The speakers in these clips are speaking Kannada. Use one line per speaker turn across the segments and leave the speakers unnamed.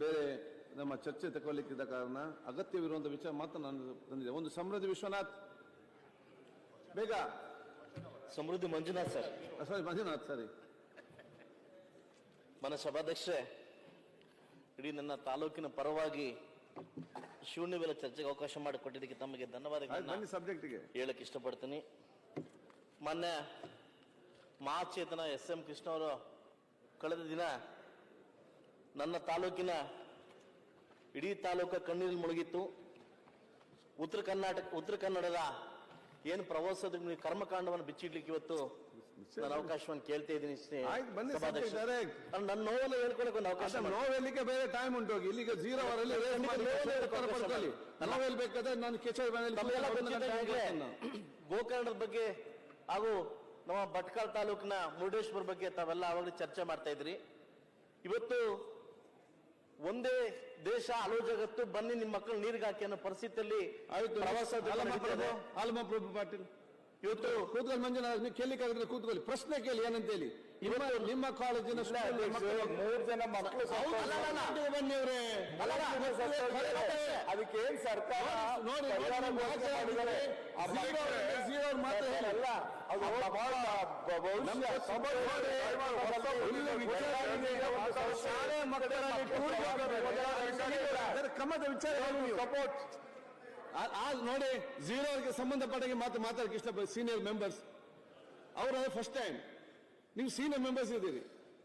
ಬೇರೆ ನಮ್ಮ ಚರ್ಚೆ ತಗೊಳ್ಳಿಕ್ಕಿದ್ದ ಕಾರಣ ಅಗತ್ಯವಿರುವಂಥ ವಿಚಾರ ಮಾತ್ರ ನಾನು ತಂದಿದೆ. ಒಂದು ಸಮೃದ್ಧಿ ವಿಶ್ವನಾಥ್, ಬೇಗ.
ಸಮೃದ್ಧಿ ಮಂಜುನಾಥ್ ಸರ್.
ಸಾರಿ, ಮಂಜುನಾಥ್, ಸರಿ.
ಮನ ಸಭಾಧ್ಯಕ್ಷರೇ, ಇಡೀ ನನ್ನ ತಾಲೂಕಿನ ಪರವಾಗಿ ಶೂನ್ಯ ವೇಳೆ ಚರ್ಚೆಗೆ ಅವಕಾಶ ಮಾಡಿಕೊಟ್ಟಿದ್ದಕ್ಕೆ ತಮಗೆ ಧನ್ಯವಾದಗಳನ್ನು
ಸಬ್ಜೆಕ್ಟ್ಗೆ
ಹೇಳಕ್ಕೆ ಇಷ್ಟಪಡ್ತೀನಿ. ಮೊನ್ನೆ ಮಹಾಚೇತನ SM ಕೃಷ್ಣ ಅವರು ಕಳೆದ ದಿನ ನನ್ನ ತಾಲೂಕಿನ ಇಡೀ ತಾಲೂಕ ಕಣ್ಣೀರಲ್ಲಿ ಮುಳುಗಿತ್ತು. ಉತ್ತರ ಕನ್ನಡದ ಏನು ಪ್ರವಾಸದ ಕರ್ಮಕಾಂಡವನ್ನು ಬಿಚ್ಚಿಡ್ಲಿಕ್ಕೆ ಇವತ್ತು ನಾನು ಅವಕಾಶವನ್ನು ಕೇಳ್ತಾ ಇದ್ದೀನಿ. ನನ್ನ ನೋವನ್ನು ಹೇಳ್ಕೊಳಕ್ಕೆ ಒಂದು ಅವಕಾಶ.
ನೋವೆಲ್ಲಿಗೆ ಬೇರೆ ಟೈಮ್ ಉಂಟು, ಇಲ್ಲಿಗೆ 0 ಅವರಲ್ಲಿ ನೋವೆಲ್ ಬೇಕಾದ್ರೆ ನಾನು
ಗೋಕರ್ಣದ ಬಗ್ಗೆ ಹಾಗೂ ನಮ್ಮ ಭಟ್ಕಳ ತಾಲೂಕಿನ ಮುರುಡೇಶ್ವರ ಬಗ್ಗೆ ತಾವೆಲ್ಲ ಆವಾಗಲೇ ಚರ್ಚೆ ಮಾಡ್ತಾ ಇದ್ರಿ. ಇವತ್ತು ಒಂದೇ ದೇಶ ಹಲವು ಜಗತ್ತು, ಬನ್ನಿ ನಿಮ್ಮ ಮಕ್ಕಳು ನೀರಿಗೆ ಹಾಕಿ ಅನ್ನೋ ಪರಿಸ್ಥಿತಿಯಲ್ಲಿ
ಪ್ರಭು ಪಾಟೀಲ್ ಇವತ್ತು ಕೂತ್ಕೊಳ್ಳಿ. ಮಂಜುನಾಥ್, ನೀವು ಕೇಳಲಿಕ್ಕಾಗಿದ್ರೆ ಕೂತ್ಕೊಳ್ಳಿ, ಪ್ರಶ್ನೆ ಕೇಳಿ ಏನಂತ ಹೇಳಿ. ನಿಮ್ಮ ಕಾಲೇಜಿನ
3 ಜನ ಮಕ್ಕಳು
ಬನ್ನಿವ್ರೆ,
ಅದಕ್ಕೇನ್ ಸರ್ಕಾರ
ನೋಡಿ ಮಾತ್ರ ಹೇಳಲ್ಲ. ಶಾಲೆ ಮಕ್ಕಳಲ್ಲಿ ಕ್ರಮದ ವಿಚಾರ ಸಪೋರ್ಟ್ ನೋಡಿ. 0 ಸಂಬಂಧಪಟ್ಟ ಮಾತಾಡಕ್ಕೆ ಇಷ್ಟಪಡ ಸೀನಿಯರ್ ಮೆಂಬರ್ಸ್ ಅವರು ಫಸ್ಟ್ ಟೈಮ್ ನೀವು ಸೀನಿಯರ್ ಮೆಂಬರ್ಸ್ ಇದ್ದೀರಿ.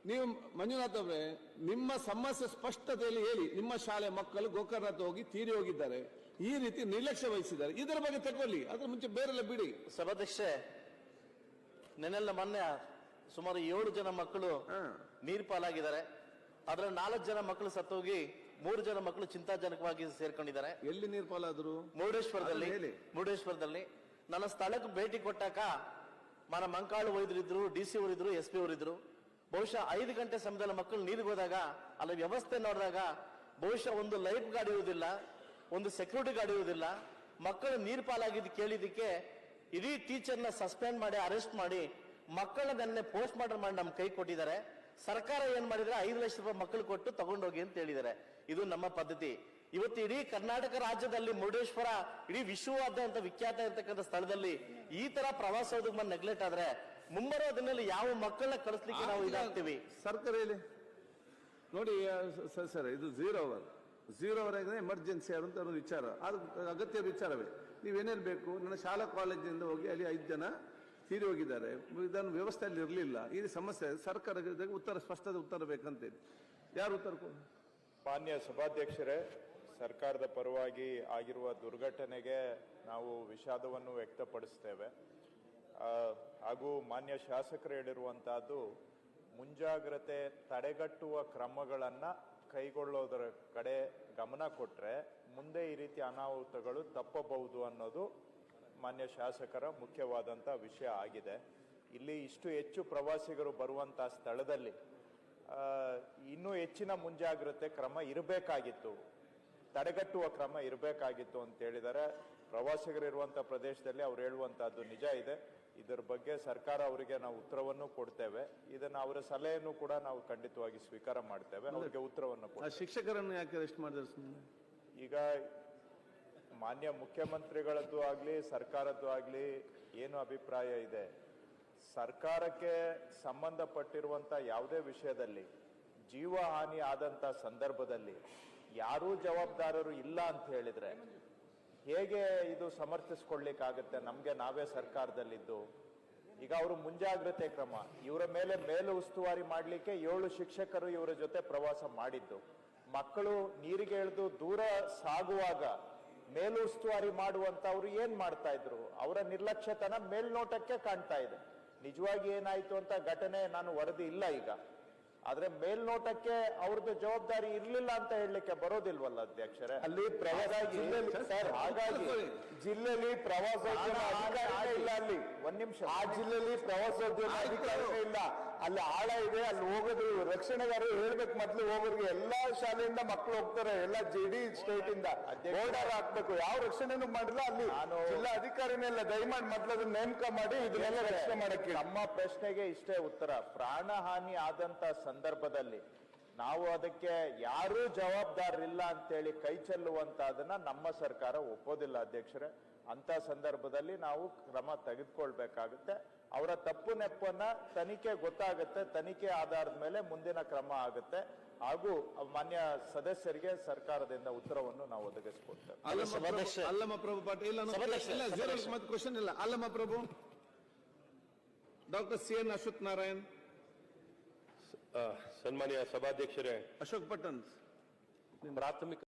ನೀವು ಮಂಜುನಾಥ್ ಅವರೇ, ನಿಮ್ಮ ಸಮಸ್ಯೆ ಸ್ಪಷ್ಟತೆಯಲ್ಲಿ ಹೇಳಿ. ನಿಮ್ಮ ಶಾಲೆ ಮಕ್ಕಳು ಗೋಕರ್ಣಕ್ಕೆ ಹೋಗಿ ತೀರಿ ಹೋಗಿದ್ದಾರೆ, ಈ ರೀತಿ ನಿರ್ಲಕ್ಷ್ಯ ವಹಿಸಿದ್ದಾರೆ, ಇದರ ಬಗ್ಗೆ ತಗೊಳ್ಳಿ. ಅದ್ರ ಮುಂಚೆ ಬೇರೆಲ್ಲ ಬಿಡಿ.
ಸಭಾಧ್ಯಕ್ಷೆ, ನೆನ್ನೆಲ್ಲ ಮೊನ್ನೆ ಸುಮಾರು 7 ಜನ ಮಕ್ಕಳು ನೀರು ಪಾಲಾಗಿದ್ದಾರೆ. ಅದರ 4 ಜನ ಮಕ್ಕಳು ಸತ್ತೋಗಿ 3 ಜನ ಮಕ್ಕಳು ಚಿಂತಾಜನಕವಾಗಿ ಸೇರ್ಕೊಂಡಿದ್ದಾರೆ.
ಎಲ್ಲಿ ನೀರು ಪಾಲಾದ್ರು?
ಮುರುಡೇಶ್ವರದಲ್ಲಿ. ನನ್ನ ಸ್ಥಳಕ್ಕೆ ಭೇಟಿ ಕೊಟ್ಟಾಕ ಮನ ಮಂಕಾಳು ವೈದ್ಯರಿದ್ರು, DC ಅವರಿದ್ರು, SP ಅವರಿದ್ರು. ಬಹುಶಃ 5 ಗಂಟೆ ಸಮಯದಲ್ಲಿ ಮಕ್ಕಳು ನೀರಿಗೆ ಹೋದಾಗ ಅಲ್ಲಿ ವ್ಯವಸ್ಥೆ ನೋಡಿದಾಗ ಬಹುಶಃ ಒಂದು ಲೈಫ್ ಗಾರ್ಡ್ ಇರುವುದಿಲ್ಲ, ಒಂದು ಸೆಕ್ಯೂರಿಟಿ ಗಾರ್ಡ್ ಇರುವುದಿಲ್ಲ. ಮಕ್ಕಳು ನೀರು ಪಾಲಾಗಿದ್ದು ಕೇಳಿದಕ್ಕೆ ಇಡೀ ಟೀಚರ್ನ ಸಸ್ಪೆಂಡ್ ಮಾಡಿ, ಅರೆಸ್ಟ್ ಮಾಡಿ, ಮಕ್ಕಳನ್ನೇ ಪೋಸ್ಟ್ ಮಾರ್ಟಮ್ ಮಾಡಿ ನಮ್ಮ ಕೈ ಕೊಟ್ಟಿದ್ದಾರೆ. ಸರ್ಕಾರ ಏನ್ ಮಾಡಿದ್ರೆ 5 ಲಕ್ಷ ರೂಪಾಯಿ ಮಕ್ಕಳು ಕೊಟ್ಟು ತಗೊಂಡೋಗಿ ಅಂತ ಹೇಳಿದ್ದಾರೆ. ಇದು ನಮ್ಮ ಪದ್ಧತಿ. ಇವತ್ತು ಇಡೀ ಕರ್ನಾಟಕ ರಾಜ್ಯದಲ್ಲಿ ಮುರುಡೇಶ್ವರ ಇಡೀ ವಿಶ್ವವಾದ್ಯಂತ ವಿಖ್ಯಾತ ಇರತಕ್ಕಂಥ ಸ್ಥಳದಲ್ಲಿ ಈ ತರ ಪ್ರವಾಸೋದ್ಯಮ ನೆಗ್ಲೆಕ್ಟ್ ಆದ್ರೆ ಮುಂಬರುವ ದಿನದಲ್ಲಿ ಯಾವ ಮಕ್ಕಳನ್ನ ಕಳಿಸ್ಲಿಕ್ಕೆ ನಾವು ಇದಾಗ್ತೀವಿ?
ಸರ್ಕಾರ ಹೇಳಿ ನೋಡಿ ಸರ್, ಇದು 0 ಅವರ್ ಎಮರ್ಜೆನ್ಸಿ ಆದಂತ ಒಂದು ವಿಚಾರ, ಅದು ಅಗತ್ಯ ವಿಚಾರವೇ. ನೀವೇನೇನು ಬೇಕು, ನನ್ನ ಶಾಲಾ ಕಾಲೇಜಿನಿಂದ ಹೋಗಿ ಅಲ್ಲಿ 5 ಜನ ತೀರಿ ಹೋಗಿದ್ದಾರೆ, ಇದನ್ನು ವ್ಯವಸ್ಥೆಯಲ್ಲಿ ಇರಲಿಲ್ಲ. ಈ ಸಮಸ್ಯೆ ಸರ್ಕಾರಕ್ಕೆ ಉತ್ತರ, ಸ್ಪಷ್ಟದ ಉತ್ತರ ಬೇಕಂತೇಳಿ. ಯಾರು ಉತ್ತರ?
ಮಾನ್ಯ ಸಭಾಧ್ಯಕ್ಷರೇ, ಸರ್ಕಾರದ ಪರವಾಗಿ ಆಗಿರುವ ದುರ್ಘಟನೆಗೆ ನಾವು ವಿಷಾದವನ್ನು ವ್ಯಕ್ತಪಡಿಸ್ತೇವೆ. ಹಾಗೂ ಮಾನ್ಯ ಶಾಸಕರು ಹೇಳಿರುವಂತಹದ್ದು, ಮುಂಜಾಗ್ರತೆ ತಡೆಗಟ್ಟುವ ಕ್ರಮಗಳನ್ನು ಕೈಗೊಳ್ಳೋದರ ಕಡೆ ಗಮನ ಕೊಟ್ಟರೆ ಮುಂದೆ ಈ ರೀತಿ ಅನಾಹುತಗಳು ತಪ್ಪಬಹುದು ಅನ್ನೋದು ಮಾನ್ಯ ಶಾಸಕರ ಮುಖ್ಯವಾದಂಥ ವಿಷಯ ಆಗಿದೆ. ಇಲ್ಲಿ ಇಷ್ಟು ಹೆಚ್ಚು ಪ್ರವಾಸಿಗರು ಬರುವಂಥ ಸ್ಥಳದಲ್ಲಿ ಇನ್ನೂ ಹೆಚ್ಚಿನ ಮುಂಜಾಗ್ರತೆ ಕ್ರಮ ಇರಬೇಕಾಗಿತ್ತು, ತಡೆಗಟ್ಟುವ ಕ್ರಮ ಇರಬೇಕಾಗಿತ್ತು ಅಂತ ಹೇಳಿದರೆ, ಪ್ರವಾಸಿಗರಿರುವಂಥ ಪ್ರದೇಶದಲ್ಲಿ ಅವ್ರು ಹೇಳುವಂತಹದ್ದು ನಿಜ ಇದೆ. ಇದರ ಬಗ್ಗೆ ಸರ್ಕಾರ ಅವರಿಗೆ ನಾವು ಉತ್ತರವನ್ನು ಕೊಡ್ತೇವೆ. ಇದನ್ನು ಅವರ ಸಲಹೆಯನ್ನು ಕೂಡ ನಾವು ಖಂಡಿತವಾಗಿ ಸ್ವೀಕಾರ ಮಾಡ್ತೇವೆ, ಅವರಿಗೆ ಉತ್ತರವನ್ನು ಕೊಡ್ತೇವೆ.
ಶಿಕ್ಷಕರನ್ನು ಯಾಕೆ ಅರೆಸ್ಟ್ ಮಾಡಿದ್ರು?
ಈಗ ಮಾನ್ಯ ಮುಖ್ಯಮಂತ್ರಿಗಳದ್ದು ಆಗಲಿ ಸರ್ಕಾರದ್ದು ಆಗಲಿ ಏನು ಅಭಿಪ್ರಾಯ ಇದೆ, ಸರ್ಕಾರಕ್ಕೆ ಸಂಬಂಧಪಟ್ಟಿರುವಂಥ ಯಾವುದೇ ವಿಷಯದಲ್ಲಿ ಜೀವ ಹಾನಿ ಆದಂಥ ಸಂದರ್ಭದಲ್ಲಿ ಯಾರೂ ಜವಾಬ್ದಾರರು ಇಲ್ಲ ಅಂತ ಹೇಳಿದ್ರೆ ಹೇಗೆ ಇದು ಸಮರ್ಥಿಸ್ಕೊಳ್ಳಿಕ್ಕಾಗತ್ತೆ? ನಮಗೆ ನಾವೇ ಸರ್ಕಾರದಲ್ಲಿದ್ದು ಈಗ ಅವರು ಮುಂಜಾಗ್ರತೆ ಕ್ರಮ, ಇವರ ಮೇಲೆ ಮೇಲು ಉಸ್ತುವಾರಿ ಮಾಡಲಿಕ್ಕೆ 7 ಶಿಕ್ಷಕರು ಇವರ ಜೊತೆ ಪ್ರವಾಸ ಮಾಡಿದ್ದು. ಮಕ್ಕಳು ನೀರಿಗೆ ಇಳಿದು ದೂರ ಸಾಗುವಾಗ ಮೇಲು ಉಸ್ತುವಾರಿ ಮಾಡುವಂತವ್ರು ಏನ್ ಮಾಡ್ತಾ ಇದ್ರು? ಅವರ ನಿರ್ಲಕ್ಷ್ಯತನ ಮೇಲ್ನೋಟಕ್ಕೆ ಕಾಣ್ತಾ ಇದೆ. ನಿಜವಾಗಿ ಏನಾಯ್ತು ಅಂತ ಘಟನೆ ನಾನು ವರದಿ ಇಲ್ಲ ಈಗ, ಆದ್ರೆ ಮೇಲ್ನೋಟಕ್ಕೆ ಅವ್ರದ್ದು ಜವಾಬ್ದಾರಿ ಇರ್ಲಿಲ್ಲ ಅಂತ ಹೇಳಲಿಕ್ಕೆ ಬರೋದಿಲ್ವಲ್ಲ ಅಧ್ಯಕ್ಷರೇ? ಅಲ್ಲಿ ಹಾಗಾಗಿ ಜಿಲ್ಲೆಯಲ್ಲಿ ಪ್ರವಾಸೋದ್ಯಮ ಅಧಿಕಾರಿ ಇಲ್ಲ. ಅಲ್ಲಿ ಒಂದ್ ನಿಮಿಷ, ಆ ಜಿಲ್ಲೆಯಲ್ಲಿ ಪ್ರವಾಸೋದ್ಯಮ ಅಧಿಕಾರಿ ಇಲ್ಲ. ಅಲ್ಲಿ ಆಳ ಇದೆ, ಅಲ್ಲಿ ಹೋಗೋದು ರಕ್ಷಣೆಗಾರರು ಹೇಳ್ಬೇಕು. ಮೊದ್ಲು ಹೋಗೋರಿಗೆ ಎಲ್ಲಾ ಶಾಲೆಯಿಂದ ಮಕ್ಕಳು ಹೋಗ್ತಾರೆ, ಎಲ್ಲ ಇಡೀ ಸ್ಟೇಟ್ ಇಂದ ಬೋರ್ಡರ್ ಹಾಕ್ಬೇಕು. ಯಾವ ರಕ್ಷಣೆನೂ ಮಾಡಿಲ್ಲ. ಅಲ್ಲಿ ಜಿಲ್ಲಾ ಅಧಿಕಾರಿನೆಲ್ಲ ದಯಮಾಡಿ ಮೊದ್ಲು ಅದನ್ನ ನೇಮಕ ಮಾಡಿ ಇದನ್ನೆಲ್ಲ ರಕ್ಷಣೆ ಮಾಡಕ್ಕೆ. ನಮ್ಮ ಪ್ರಶ್ನೆಗೆ ಇಷ್ಟೇ ಉತ್ತರ. ಪ್ರಾಣ ಹಾನಿ ಆದಂತ ಸಂದರ್ಭದಲ್ಲಿ ನಾವು ಅದಕ್ಕೆ ಯಾರೂ ಜವಾಬ್ದಾರರಿಲ್ಲ ಅಂತೇಳಿ ಕೈ ಚೆಲ್ಲುವಂತದನ್ನ ನಮ್ಮ ಸರ್ಕಾರ ಒಪ್ಪೋದಿಲ್ಲ ಅಧ್ಯಕ್ಷರೇ. ಅಂತ ಸಂದರ್ಭದಲ್ಲಿ ನಾವು ಕ್ರಮ ತೆಗೆದುಕೊಳ್ಬೇಕಾಗುತ್ತೆ. ಅವರ ತಪ್ಪು ನೆಪ್ಪನ್ನ ತನಿಖೆ ಗೊತ್ತಾಗುತ್ತೆ, ತನಿಖೆ ಆಧಾರದ ಮೇಲೆ ಮುಂದಿನ ಕ್ರಮ ಆಗುತ್ತೆ. ಹಾಗೂ ಮಾನ್ಯ ಸದಸ್ಯರಿಗೆ ಸರ್ಕಾರದಿಂದ ಉತ್ತರವನ್ನು ನಾವು ಒದಗಿಸಿಕೊಡ್ತೇವೆ.
ಅಲ್ಲಮ್ಮ ಪ್ರಭು ಪಾಟೀಲ್ ಮತ್ತೆ ಕ್ವಶನ್ ಇಲ್ಲ. ಅಲ್ಲಮ್ಮ ಪ್ರಭು ಡಾಕ್ಟರ್ CN ಅಶ್ವಥ್ ನಾರಾಯಣ್,
ಸನ್ಮಾನ್ಯ ಸಭಾಧ್ಯಕ್ಷರೇ,
ಅಶೋಕ್ ಪಟ್ಟಣ್
ಪ್ರಾಥಮಿಕ